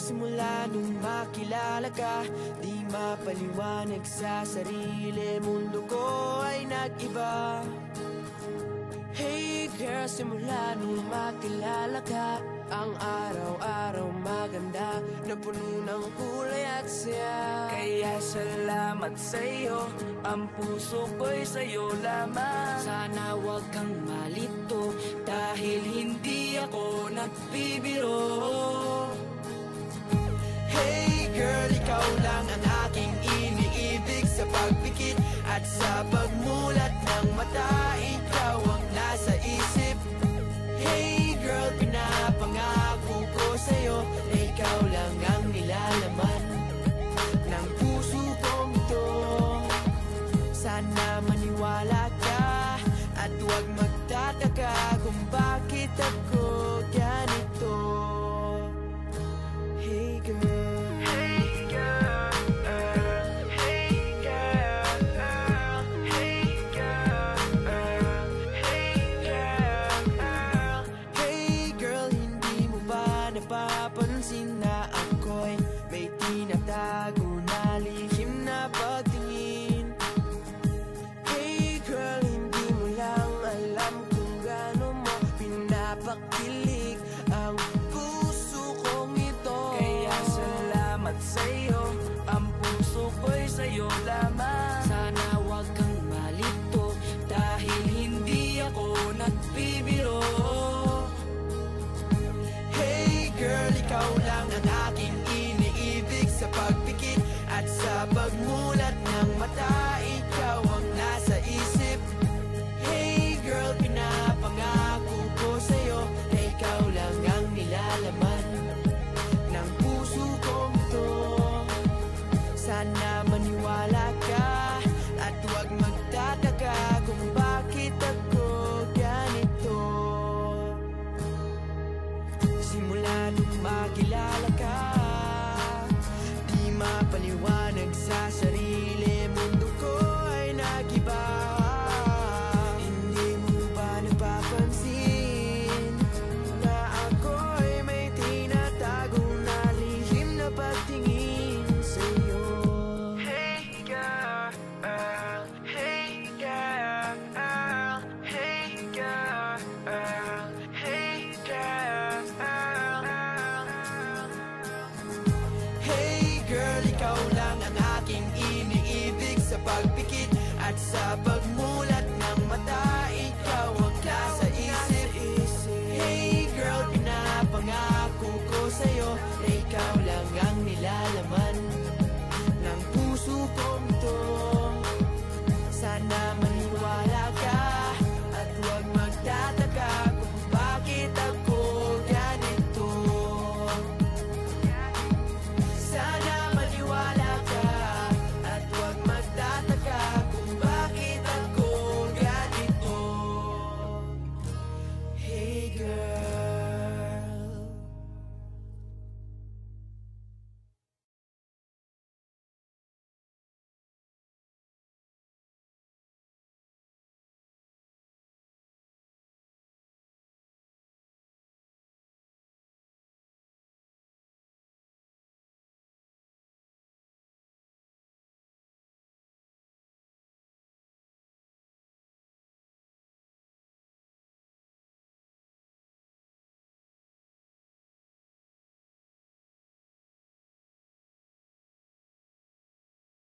simula nung makilala ka. Di mapaliwanag sa sarili, mundo ko ay nag-iba. Hey girl, simula nung makilala ka, ang araw-araw maganda, na puno ng kulay at saya. Kaya salamat sa'yo, ang puso ko'y sa'yo lamang. Sana wag kang malito, dahil hindi ako nagbibiro. Hey girl, ikaw lang ang aking iniibig. Sa pagpikit at sa pagmulat ng mata, ikaw ang nasa isip. Hey girl, pinapangako ko sa'yo na ikaw lang ang nilalaman ng puso kong ito. Sana maniwala ka at huwag magtataka kung bakit ako ganito. Hey girl, hey girl, hey girl, hey girl, hey girl. Hey girl, hindi mo ba napapansin na ako'y may tinatago na lihim na pagtingin? Hey girl, hindi mo lang alam kung gaano mo pinapakilig ang puso kong ito. Kaya salamat sa'yo, ang puso ko'y sa'yo lamang. Sana wag kang malito, dahil hindi ako nagbibiro. hey girl, ikaw lang ang aking iniibig. Sa pagpikit at sa pagmulat ng mata, ikaw ang nasa isip. Hey girl, pinapangako ko sa'yo na ikaw lang ang nilalaman ng puso kong ito. Sana